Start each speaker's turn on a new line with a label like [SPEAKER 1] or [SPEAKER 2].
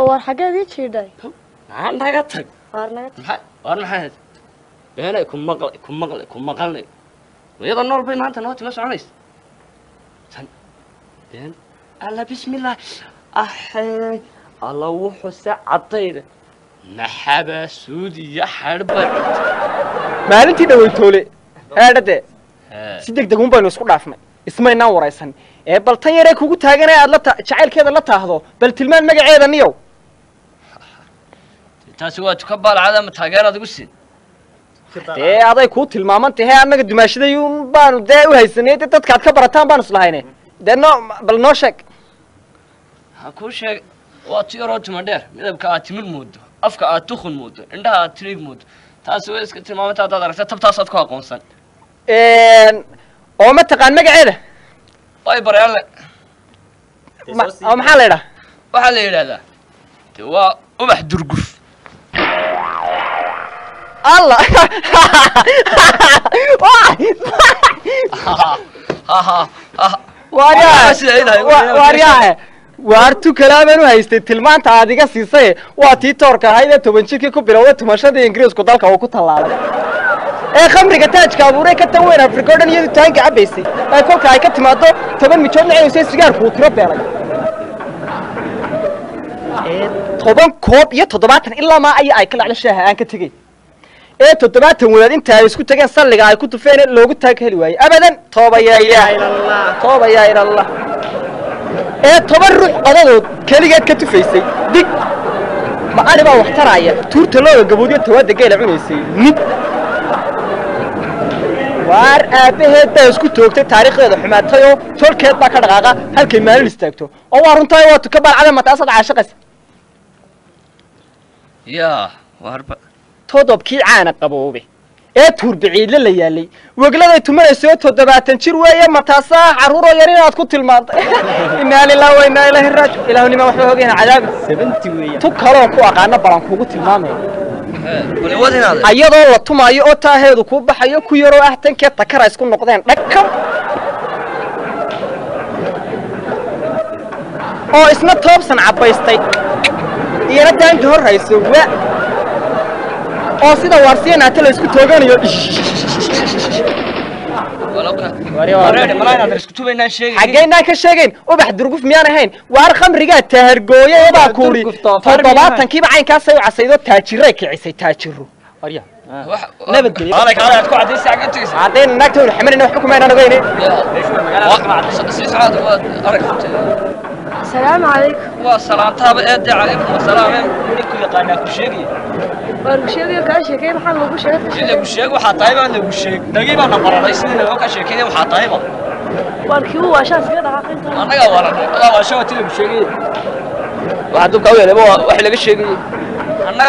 [SPEAKER 1] war xageedii jiidhay
[SPEAKER 2] maxaa naga tag
[SPEAKER 1] war
[SPEAKER 2] maxay beenay ku maqalnay iyada nool bay maanta noo timo soconaysa tan been alla bismillah axay alla wuxuu saacadayda maxaba suudiya xarba
[SPEAKER 3] maalintii dhawaytoole heedhade si degdeg un baynu isku dhaafnay ismaynaan waraysan ee bal tan yaree kugu taagan ee aad jacaylkeeda la taahdo bal tilmaan magaceeda niyow
[SPEAKER 2] taasi waa ka baalcada ma taageerad ugu siin
[SPEAKER 3] dee aday kuu tilmaaman tahay annaga dumaashaday un baanu dee u haysanay dee dadkaad ka barataan baanu islahayne dee bal noo sheeg
[SPEAKER 2] ha kuu sheeg waa tiyaroo tuma dheer midabka aad timir moodo afka aad tukun moodo indhaha aad tiriig moodo taasi way iska tilmaamanta haddaad aragta tabtaasaad ku aqoonsan
[SPEAKER 3] oo ma taqaan magaceeda
[SPEAKER 2] way baryaale
[SPEAKER 3] oo maxaa la yidhaha
[SPEAKER 2] waxaa la yidhahdaa de waa ubax durguf
[SPEAKER 3] الله وارياه وارتو كلامنا هايستي تلمانتا adiga siisay waa tii toorka ahayd 10 jirkii ku bilowday tumashada Ingiriisku dalka uu ku talaalay ee khamriga taajka abuuray ka tan weyn Afrikoodan iyadu taanka cabaysay ay kolka ay ka timaado 10 mijood leeyahay sigaarku uu tiro beelay ee 10 koob iyo 70 ilaa ma ay kala clashaha aan ka tagay ee 70 walaad inta ay isku tageen salliga ay ku tufeen loogu taag heli waayay abadan tooba yaa ila allah ee 10 ruux qadadood kaligeed ka tufaysay dig ma aniba wax taraya tuurta loo gaboodiyo tawaada geela cunaysay nid waar aabaheeda isku toogtay taariikhdeeda xumaatayo tolkeed baa ka dhaqaaqa halkay maalin istaagto oo waa runtaa waa ka baalcada mataasad caashaqas
[SPEAKER 2] yaa warba
[SPEAKER 3] todobkii caana qaboobe ee tuurbiciidle la yaalay wagladay tumanayso 70 jir weeye mataasa caruuro yar inaad ku tilmaantay inna lillahi wa inna ilayhi raaji'uun ilaahu nima waxba hogeena cadaab 70 weeye tu kale oo ku aqaana balan kugu tilmaamay ayadoo la tumayo oo taaheedu ku baxayo ku yaro ah tankee takara isku noqdeen dhakam oo isna toobsan cabaystay iyana daanta hor hayso waa oo sida warsiinaata la isku tooganayo xageynaa ka sheegayn ubax durguf miyaan ahayn waar khamrigaa tahargooye baa kuuri 70kiiba caynkaasay u casaydo taajiray kicisay taajiro عادين نكتب حملنا وحكم أنا نقولين.
[SPEAKER 1] السلام عليكم.
[SPEAKER 2] والسلام طاب أدي عليكم السلام. كل قناة كشيء.
[SPEAKER 1] كشيء كاشيء كيف حلو كشيء.
[SPEAKER 2] كل كشيء وحطايبه اللي كشيء. نجيب أنا برا رئيسنا لو كشيء كذا وحطايبه.
[SPEAKER 1] والكيو عشان كذا عقلت.
[SPEAKER 2] أنا جوارا. الله عشان تلي كشيء. واحد كوي اللي هو واحد اللي كشيء. أنا